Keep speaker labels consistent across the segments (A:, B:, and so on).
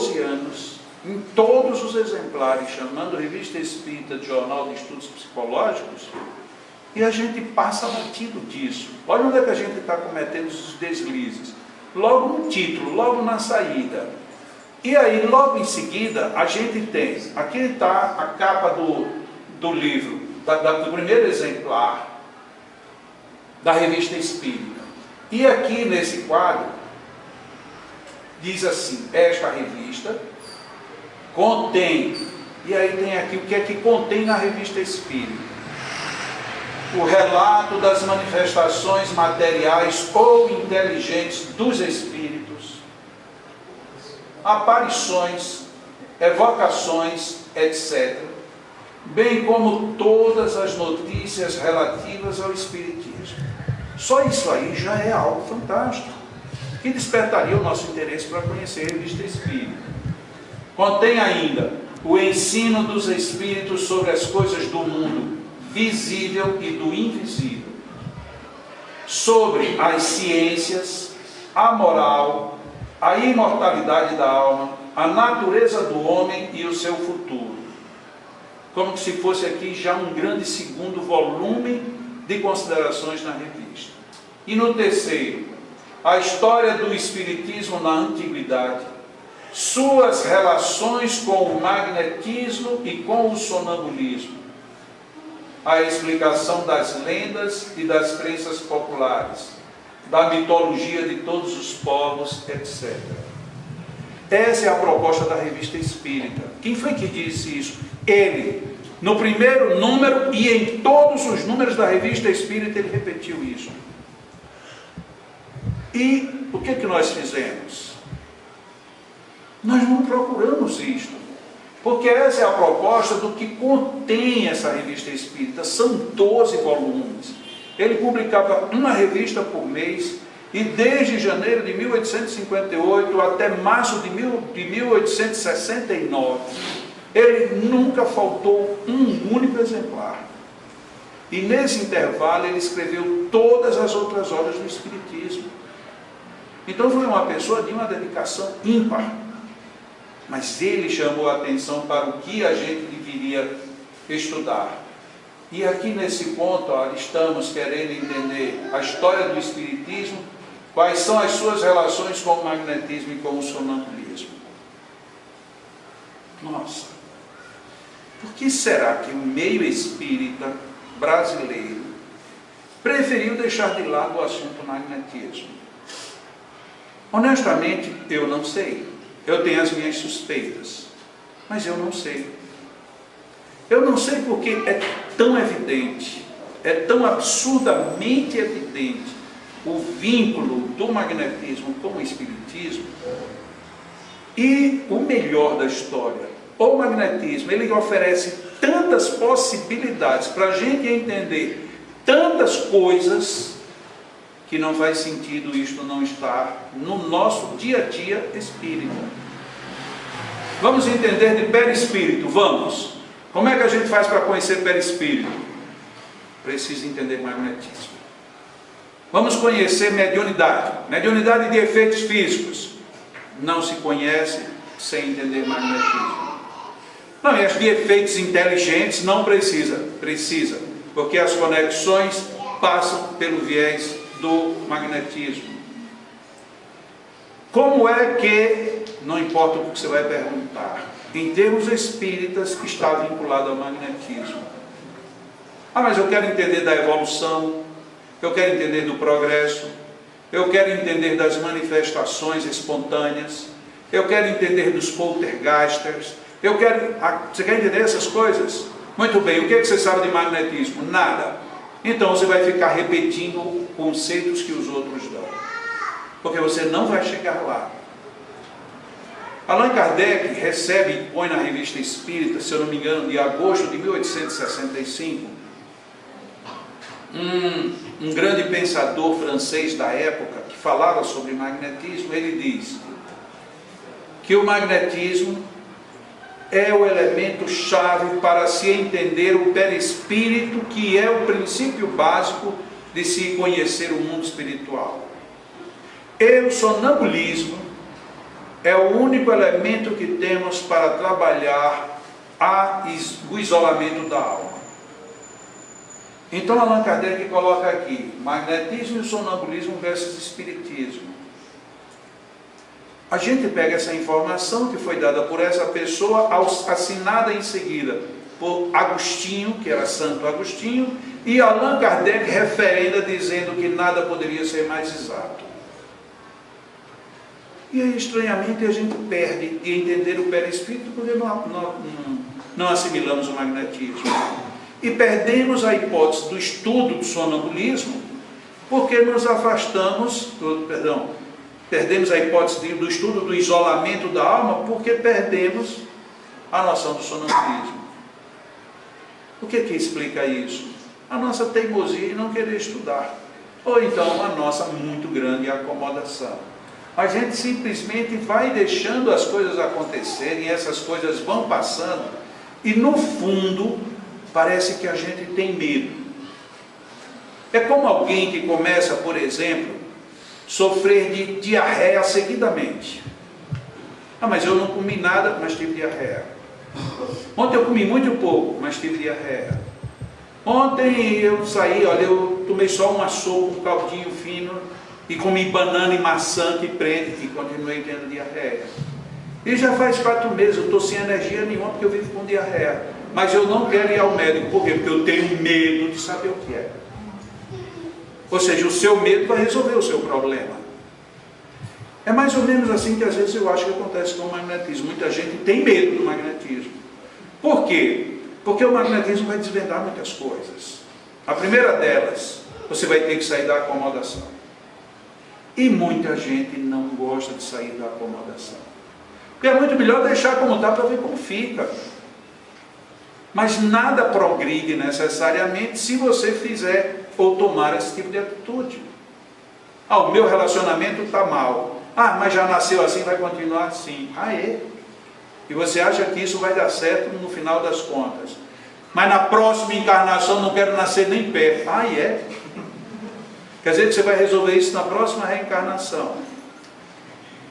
A: 12 anos, em todos os exemplares, chamando Revista Espírita de Jornal de Estudos Psicológicos, e a gente passa batido disso. Olha onde é que a gente está cometendo os deslizes. Logo no título, logo na saída. E aí, logo em seguida, a gente tem, aqui está a capa do livro, do primeiro exemplar da Revista Espírita. E aqui nesse quadro, diz assim, esta revista contém, e aí tem aqui o que é que contém na Revista Espírita. O relato das manifestações materiais ou inteligentes dos espíritos, aparições, evocações, etc., bem como todas as notícias relativas ao espiritismo. Só isso aí já é algo fantástico, que despertaria o nosso interesse para conhecer a Revista Espírita. Contém ainda o ensino dos espíritos sobre as coisas do mundo visível e do invisível, sobre as ciências, a moral, a imortalidade da alma, a natureza do homem e o seu futuro. Como se fosse aqui já um grande segundo volume de considerações na revista. E no terceiro, a história do espiritismo na antiguidade, suas relações com o magnetismo e com o sonambulismo, a explicação das lendas e das crenças populares, da mitologia de todos os povos, etc. Essa é a proposta da Revista Espírita. Quem foi que disse isso? Ele. No primeiro número e em todos os números da Revista Espírita ele repetiu isso. E o que é que nós fizemos? Nós não procuramos isto. Porque essa é a proposta do que contém essa Revista Espírita. São 12 volumes. Ele publicava uma revista por mês, e desde janeiro de 1858 até março de 1869, ele nunca faltou um único exemplar. E nesse intervalo ele escreveu todas as outras obras do Espiritismo. Então foi uma pessoa de uma dedicação ímpar. Mas ele chamou a atenção para o que a gente deveria estudar. E aqui nesse ponto, estamos querendo entender a história do Espiritismo, quais são as suas relações com o magnetismo e com o sonambulismo. Nossa, por que será que o meio espírita brasileiro preferiu deixar de lado o assunto magnetismo? Honestamente, eu não sei. Eu tenho as minhas suspeitas, mas eu não sei. Eu não sei porque é tão evidente, é tão absurdamente evidente o vínculo do magnetismo com o espiritismo. E o melhor da história, o magnetismo, ele oferece tantas possibilidades para a gente entender tantas coisas, que não faz sentido isto não estar no nosso dia a dia espírita. Vamos entender de perispírito, vamos. Como é que a gente faz para conhecer perispírito? Precisa entender magnetismo. Vamos conhecer mediunidade. Mediunidade de efeitos físicos. Não se conhece sem entender magnetismo. Não, e as de efeitos inteligentes não precisa. Precisa, porque as conexões passam pelo viés do magnetismo. Como é que, não importa o que você vai perguntar, em termos espíritas está vinculado ao magnetismo? Ah, mas eu quero entender da evolução, eu quero entender do progresso, eu quero entender das manifestações espontâneas, eu quero entender dos poltergeisters, você quer entender essas coisas? Muito bem, o que você sabe de magnetismo? Nada. Então você vai ficar repetindo conceitos que os outros dão, porque você não vai chegar lá. Allan Kardec recebe e põe na Revista Espírita, se eu não me engano, de agosto de 1865, um grande pensador francês da época, que falava sobre magnetismo. Ele diz que o magnetismo é o elemento chave para se entender o perispírito, que é o princípio básico de se conhecer o mundo espiritual. E o sonambulismo é o único elemento que temos para trabalhar o isolamento da alma. Então Allan Kardec coloca aqui, magnetismo e sonambulismo versus espiritismo. A gente pega essa informação que foi dada por essa pessoa, assinada em seguida por Agostinho, que era Santo Agostinho, e Allan Kardec referenda dizendo que nada poderia ser mais exato. E aí, estranhamente, a gente perde de entender o perispírito porque não assimilamos o magnetismo. E perdemos a hipótese do estudo do sonambulismo porque nos afastamos, perdemos a hipótese do estudo do isolamento da alma porque perdemos a noção do sonambulismo. O que explica isso? A nossa teimosia em não querer estudar. Ou então a nossa muito grande acomodação. A gente simplesmente vai deixando as coisas acontecerem, essas coisas vão passando, e no fundo, parece que a gente tem medo. É como alguém que começa, por exemplo, sofrer de diarreia seguidamente. Ah, mas eu não comi nada, mas tive diarreia. Ontem eu comi muito pouco, mas tive diarreia. Ontem eu saí, olha, eu tomei só uma sopa, um caldinho fino, e comi banana e maçã que prende, e continuei tendo diarreia. E já faz 4 meses, eu estou sem energia nenhuma, porque eu vivo com diarreia. Mas eu não quero ir ao médico, por quê? Porque eu tenho medo de saber o que é. Ou seja, o seu medo vai resolver o seu problema. É mais ou menos assim que às vezes eu acho que acontece com o magnetismo. Muita gente tem medo do magnetismo. Por quê? Porque o magnetismo vai desvendar muitas coisas. A primeira delas, você vai ter que sair da acomodação. E muita gente não gosta de sair da acomodação. Porque é muito melhor deixar como está para ver como fica. Mas nada progride necessariamente se você fizer ou tomar esse tipo de atitude. Ah, o meu relacionamento está mal. Ah, mas já nasceu assim, vai continuar assim. Ah, é? E você acha que isso vai dar certo no final das contas. Mas na próxima encarnação não quero nascer nem perto. Ah, é? Quer dizer que você vai resolver isso na próxima reencarnação.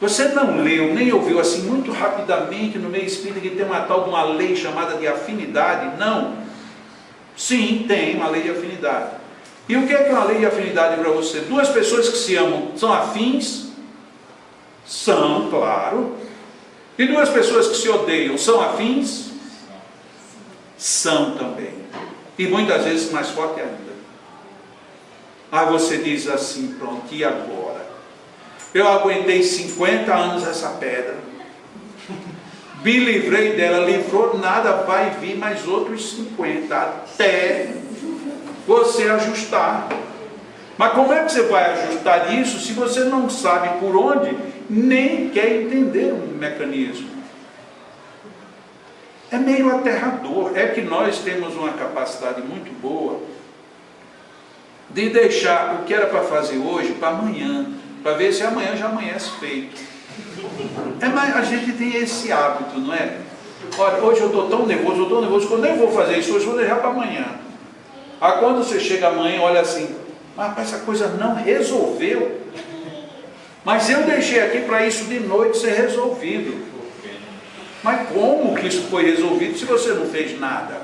A: Você não leu, nem ouviu assim muito rapidamente no meio espírita que tem uma tal de uma lei chamada de afinidade? Não. Sim, tem uma lei de afinidade. E o que é uma lei de afinidade para você? Duas pessoas que se amam são afins? São, claro. E duas pessoas que se odeiam são afins? São também. E muitas vezes mais forte ainda. Aí você diz assim, pronto, e agora? Eu aguentei 50 anos essa pedra, me livrei dela, livrou nada, vai vir mais outros 50, até você ajustar. Mas como é que você vai ajustar isso se você não sabe por onde, nem quer entender o mecanismo? É meio aterrador. É que nós temos uma capacidade muito boa de deixar o que era para fazer hoje para amanhã, para ver se amanhã já amanhece feito. Mas a gente tem esse hábito, não é? Olha, hoje eu estou tão nervoso, quando eu vou fazer isso hoje, eu vou deixar para amanhã. Aí quando você chega amanhã, olha assim, mas essa coisa não resolveu. Mas eu deixei aqui para isso de noite ser resolvido. Mas como que isso foi resolvido se você não fez nada?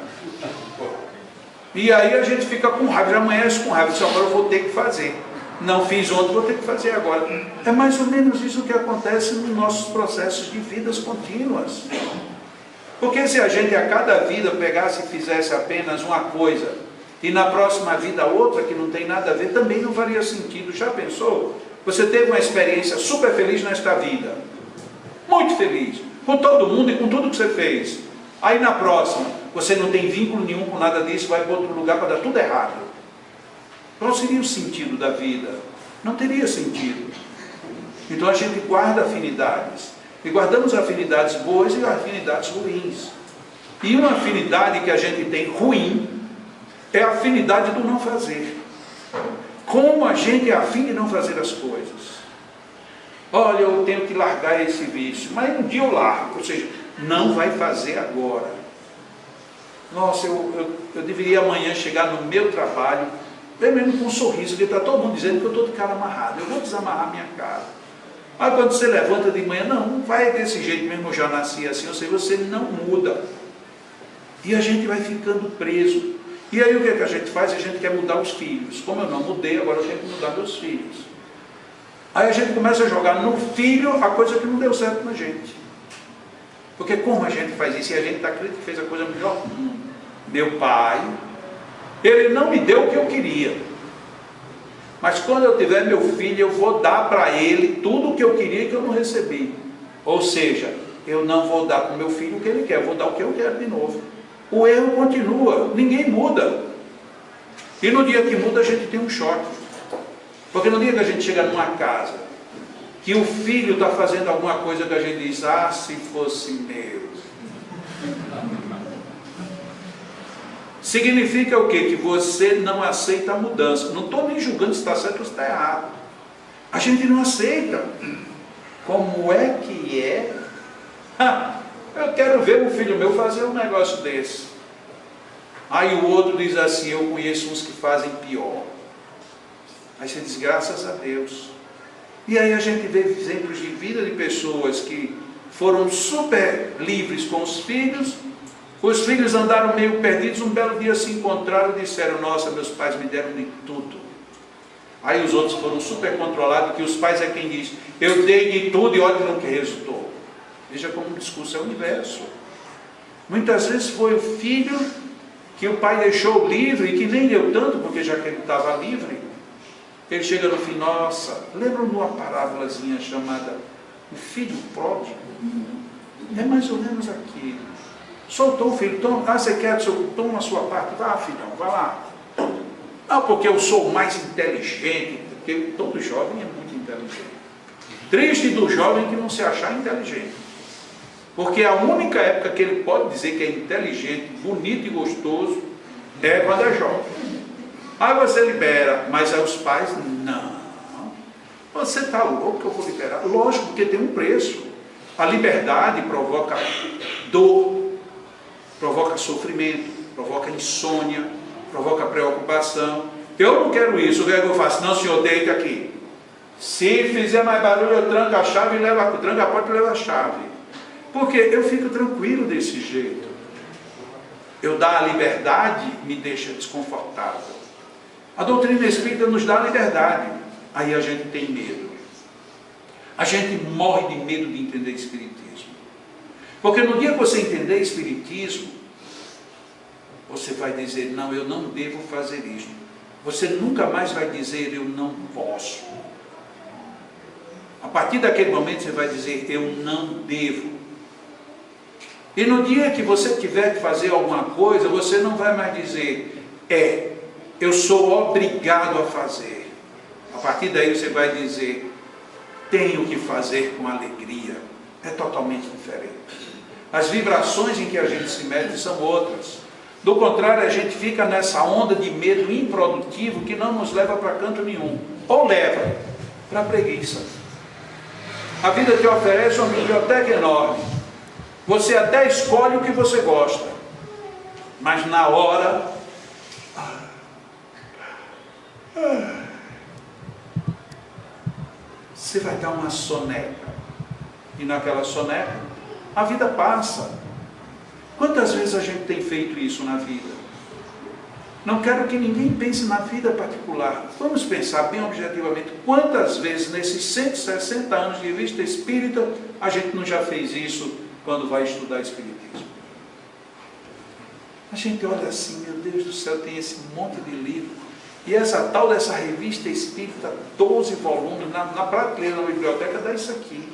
A: E aí a gente fica com raiva, já amanhece com raiva, diz, agora eu vou ter que fazer. Não fiz ontem, vou ter que fazer agora. É mais ou menos isso que acontece nos nossos processos de vidas contínuas. Porque se a gente a cada vida pegasse e fizesse apenas uma coisa, e na próxima vida outra que não tem nada a ver, também não faria sentido. Já pensou? Você teve uma experiência super feliz nesta vida. Muito feliz. Com todo mundo e com tudo que você fez. Aí na próxima, você não tem vínculo nenhum com nada disso, vai para outro lugar para dar tudo errado. Qual seria o sentido da vida? Não teria sentido. Então a gente guarda afinidades. E guardamos afinidades boas e afinidades ruins. E uma afinidade que a gente tem ruim é a afinidade do não fazer. Como a gente é afim de não fazer as coisas. Olha, eu tenho que largar esse vício, mas um dia eu largo. Ou seja, não vai fazer agora. Nossa, eu deveria amanhã chegar no meu trabalho, pelo menos com um sorriso, porque está todo mundo dizendo que eu estou de cara amarrado. Eu vou desamarrar minha cara. Aí quando você levanta de manhã, não vai desse jeito mesmo, eu já nasci assim, ou seja, você não muda. E a gente vai ficando preso. E aí o que é que a gente faz? A gente quer mudar os filhos. Como eu não mudei, agora eu tenho que mudar meus filhos. Aí a gente começa a jogar no filho a coisa que não deu certo na gente. Porque como a gente faz isso? E a gente está acreditando que fez a coisa melhor? Meu pai, ele não me deu o que eu queria. Mas quando eu tiver meu filho, eu vou dar para ele tudo o que eu queria e que eu não recebi. Ou seja, eu não vou dar para o meu filho o que ele quer, eu vou dar o que eu quero de novo. O erro continua, ninguém muda. E no dia que muda a gente tem um choque. Porque no dia que a gente chega numa casa, que o filho está fazendo alguma coisa que a gente diz, ah, se fosse meu. Significa o quê? Que você não aceita a mudança. Não estou nem julgando se está certo ou se está errado. A gente não aceita. Como é que é? Eu quero ver um filho meu fazer um negócio desse. Aí o outro diz assim, eu conheço uns que fazem pior. Aí você diz, graças a Deus. E aí a gente vê exemplos de vida de pessoas que foram super livres com os filhos andaram meio perdidos, um belo dia se encontraram e disseram, nossa, meus pais me deram de tudo. Aí os outros foram super controlados, que os pais é quem diz, eu dei de tudo e olha no que resultou. Veja como o discurso é o inverso. Muitas vezes foi o filho que o pai deixou livre e que nem deu tanto, porque já que ele estava livre, ele chega no fim, nossa, lembram de uma parábolazinha chamada o filho pródigo? É mais ou menos aquilo. Soltou o filho, toma, você quer, toma a sua parte, vá filhão, vá lá. Não, porque eu sou o mais inteligente, porque todo jovem é muito inteligente. Triste do jovem que não se achar inteligente. Porque a única época que ele pode dizer que é inteligente, bonito e gostoso, é quando é jovem. Aí você libera, mas aí os pais, não. Você está louco que eu vou liberar? Lógico, porque tem um preço. A liberdade provoca dor, provoca sofrimento, provoca insônia, provoca preocupação. Eu não quero isso, o que é que eu faço? Não, senhor, deita aqui. Se fizer mais barulho, eu tranco a chave e tranco a porta e levo a chave. Porque eu fico tranquilo desse jeito. Eu dar a liberdade me deixa desconfortável. A doutrina espírita nos dá a liberdade. Aí a gente tem medo. A gente morre de medo de entender espiritismo. Porque no dia que você entender espiritismo, você vai dizer, não, eu não devo fazer isso. Você nunca mais vai dizer, eu não posso. A partir daquele momento você vai dizer, eu não devo. E no dia que você tiver que fazer alguma coisa, você não vai mais dizer, eu sou obrigado a fazer. A partir daí você vai dizer, tenho que fazer com alegria. É totalmente diferente. As vibrações em que a gente se mete são outras. Do contrário, a gente fica nessa onda de medo improdutivo que não nos leva para canto nenhum. Ou leva para preguiça. A vida te oferece uma biblioteca enorme. Você até escolhe o que você gosta. Mas na hora... você vai dar uma soneca. E naquela soneca, a vida passa. Quantas vezes a gente tem feito isso na vida? Não quero que ninguém pense na vida particular. Vamos pensar bem objetivamente. Quantas vezes nesses 160 anos de revista espírita, a gente não já fez isso quando vai estudar espiritismo? A gente olha assim, meu Deus do céu, tem esse monte de livro. E essa tal dessa revista espírita, 12 volumes, na prateleira da biblioteca, dá isso aqui.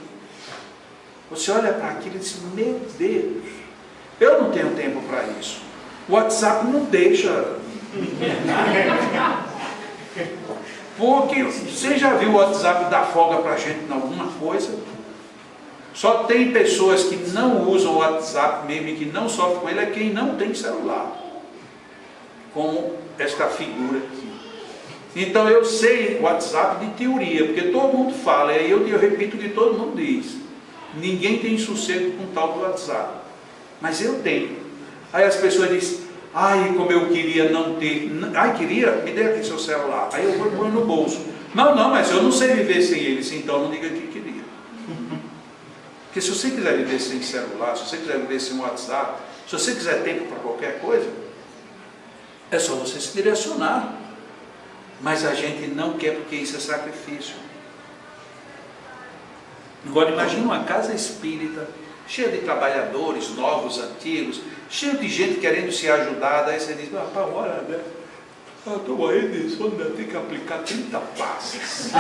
A: Você olha para aquilo e diz, meu Deus, eu não tenho tempo para isso. O WhatsApp não deixa. Porque você já viu o WhatsApp dar folga para a gente em alguma coisa? Só tem pessoas que não usam o WhatsApp mesmo e que não sofrem com ele, é quem não tem celular. Como esta figura aqui. Então eu sei o WhatsApp de teoria, porque todo mundo fala, e aí eu repito o que todo mundo diz. Ninguém tem sossego com tal do WhatsApp. Mas eu tenho. Aí as pessoas dizem, ai, como eu queria não ter. Ai, queria? Me dê aqui seu celular. Aí eu vou pôr no bolso. Não, mas eu não sei viver sem ele. Então não diga que queria. Porque se você quiser viver sem celular, se você quiser viver sem WhatsApp, se você quiser tempo para qualquer coisa, é só você se direcionar. Mas a gente não quer, porque isso é sacrifício. Agora imagine uma casa espírita, cheia de trabalhadores, novos, antigos, cheio de gente querendo se ajudar. Daí você diz, rapaz, olha, né? Eu estou morrendo de sono, tem que aplicar 30 passes.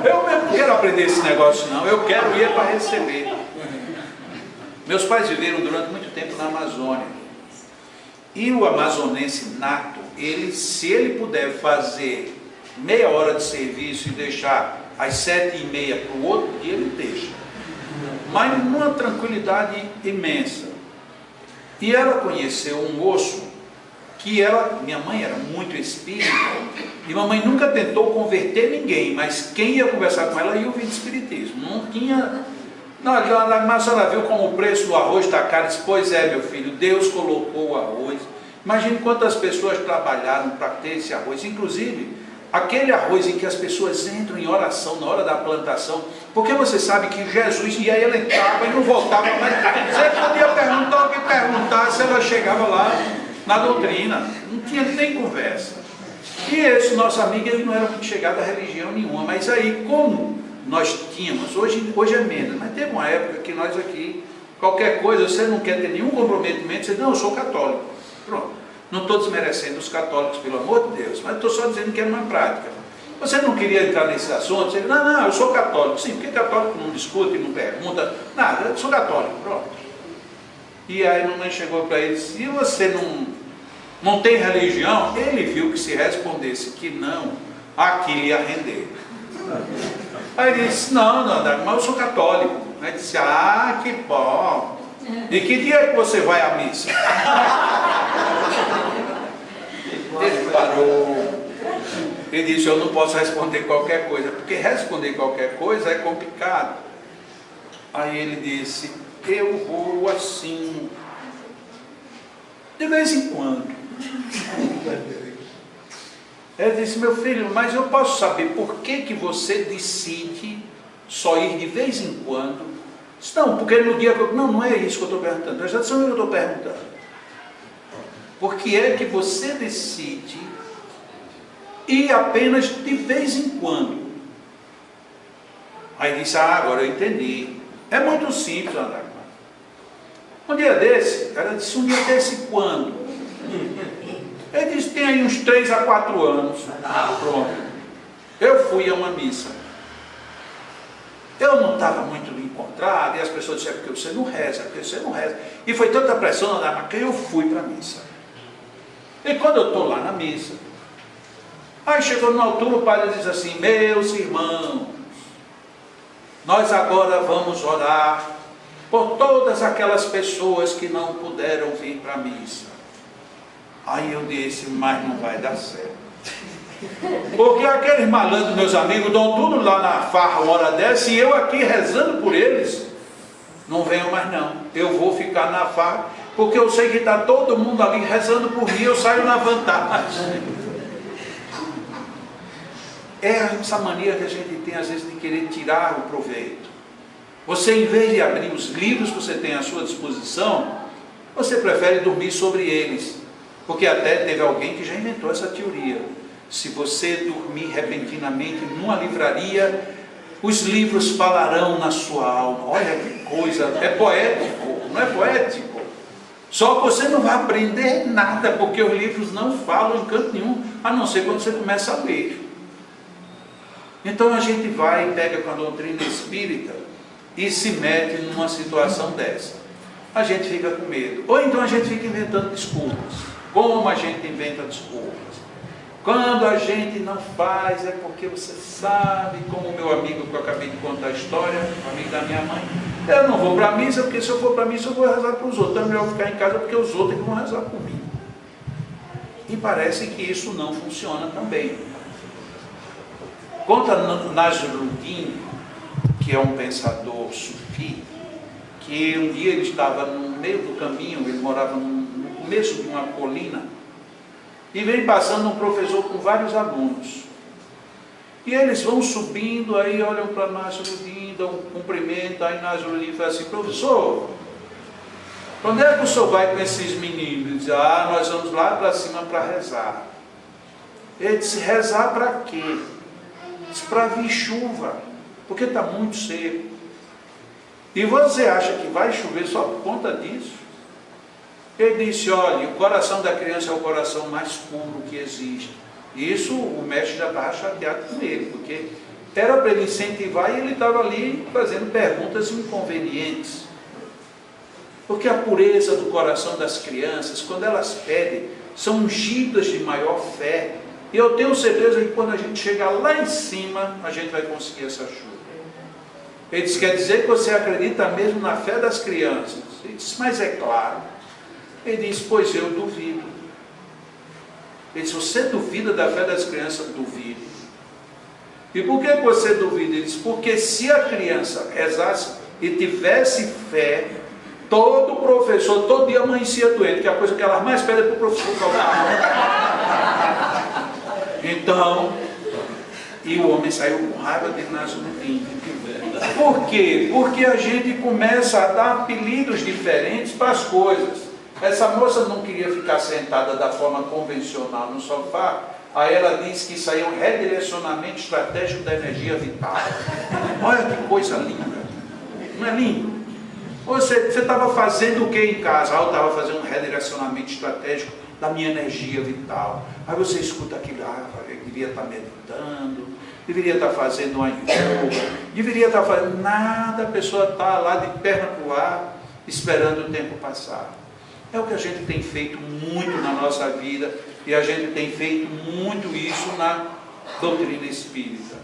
A: Eu mesmo não quero aprender esse negócio não, eu quero ir para receber. Meus pais viveram durante muito tempo na Amazônia. E o amazonense nato, se ele puder fazer meia hora de serviço e deixar às 7h30 para o outro dia, ele deixa. Mas numa tranquilidade imensa. E ela conheceu um moço que minha mãe era muito espírita, e mamãe nunca tentou converter ninguém, mas quem ia conversar com ela ia ouvir de espiritismo. Não tinha... Mas ela viu como o preço do arroz está caro. Disse, pois é, meu filho, Deus colocou o arroz. Imagine quantas pessoas trabalharam para ter esse arroz, inclusive aquele arroz em que as pessoas entram em oração na hora da plantação, porque você sabe que Jesus, e aí ela entrava e não voltava mais. Você podia perguntar o que perguntar, se ela chegava lá na doutrina, não tinha nem conversa. E esse nosso amigo, ele não era muito chegado a religião nenhuma, mas aí como nós tínhamos, hoje é menos, mas teve uma época que nós aqui, qualquer coisa, você não quer ter nenhum comprometimento, você diz, não, eu sou católico. Pronto. Não estou desmerecendo os católicos, pelo amor de Deus, mas estou só dizendo que é uma prática. Você não queria entrar nesse assunto, você diz, não, eu sou católico. Sim, porque católico não discute, não pergunta, nada, eu sou católico, pronto. E aí a mamãe chegou para ele e disse, se você não tem religião, ele viu que se respondesse que não, aquilo ia render. Aí ele disse, não, mas eu sou católico. Aí ele disse, que bom. E que dia é que você vai à missa? Ele parou. Ele disse, eu não posso responder qualquer coisa, porque responder qualquer coisa é complicado. Aí ele disse, eu vou assim, de vez em quando. Ele disse, meu filho, mas eu posso saber por que você decide só ir de vez em quando? Disse, não, porque no dia que eu... Não é isso que eu estou perguntando, presta atenção no que eu estou perguntando. Por que é que você decide ir apenas de vez em quando? Aí disse, agora eu entendi. É muito simples, André. Um dia desse, ela disse, um dia desse quando? Ele disse, tem aí uns 3 a 4 anos. Pronto. Eu fui a uma missa. Eu não estava muito encontrado, e as pessoas disseram, porque você não reza, porque você não reza. E foi tanta pressão, que eu fui para a missa. E quando eu estou lá na missa, aí chegou na altura, o padre diz assim, meus irmãos, nós agora vamos orar por todas aquelas pessoas que não puderam vir para a missa. Aí eu disse, mas não vai dar certo. Porque aqueles malandros, meus amigos, dão tudo lá na farra uma hora dessa, e eu aqui rezando por eles, não venho mais não. Eu vou ficar na farra, porque eu sei que está todo mundo ali rezando por mim, eu saio na vantagem. É essa mania que a gente tem às vezes de querer tirar o proveito. Você, em vez de abrir os livros que você tem à sua disposição, você prefere dormir sobre eles. Porque até teve alguém que já inventou essa teoria. Se você dormir repentinamente numa livraria, os livros falarão na sua alma. Olha que coisa, é poético, não é poético? Só que você não vai aprender nada, porque os livros não falam em canto nenhum, a não ser quando você começa a ler. Então a gente vai e pega com a doutrina espírita e se mete numa situação dessa. A gente fica com medo. Ou então a gente fica inventando desculpas. Como a gente inventa desculpas? Quando a gente não faz é porque você sabe, como o meu amigo que eu acabei de contar a história, o amigo da minha mãe, eu não vou para a missa, porque se eu for para a missa eu vou rezar para os outros. Então é melhor ficar em casa porque os outros é que vão rezar por mim. E parece que isso não funciona também. Conta Nasruddin, que é um pensador sufi, que um dia ele estava no meio do caminho, ele morava no começo de uma colina, e veio passando um professor com vários alunos. E eles vão subindo, aí olham para Inácio Ludim, dão um cumprimento, aí Inácio Ludim fala assim, professor, para onde é que o senhor vai com esses meninos? Ele diz, nós vamos lá para cima para rezar. Ele disse, rezar para quê? Ele disse, para vir chuva, porque está muito seco. E você acha que vai chover só por conta disso? Ele disse, olha, o coração da criança é o coração mais puro que existe. Isso o mestre já estava chateado com ele, porque era para ele incentivar e ele estava ali fazendo perguntas inconvenientes. Porque a pureza do coração das crianças, quando elas pedem, são ungidas de maior fé. E eu tenho certeza que quando a gente chegar lá em cima, a gente vai conseguir essa chuva. Ele disse, quer dizer que você acredita mesmo na fé das crianças? Ele disse, mas é claro. Ele disse, pois eu duvido. Ele disse, você duvida da fé das crianças? Duvido. E por que você duvida? Ele disse, porque se a criança rezasse e tivesse fé, todo professor, todo dia amanhecia doente, que a coisa que elas mais pedem é para o professor calmar. Então, e o homem saiu com raiva de Inácio Ludim. Por quê? Porque a gente começa a dar apelidos diferentes para as coisas. Essa moça não queria ficar sentada da forma convencional no sofá, aí ela disse que isso aí é um redirecionamento estratégico da energia vital. Olha que coisa linda. Não é lindo? Você estava fazendo o que em casa? Eu estava fazendo um redirecionamento estratégico da minha energia vital. Aí você escuta aquilo, eu devia estar meditando, deveria estar fazendo uma yoga, deveria estar fazendo nada, a pessoa está lá de perna para o ar, esperando o tempo passar. É o que a gente tem feito muito na nossa vida, e a gente tem feito muito isso na doutrina espírita.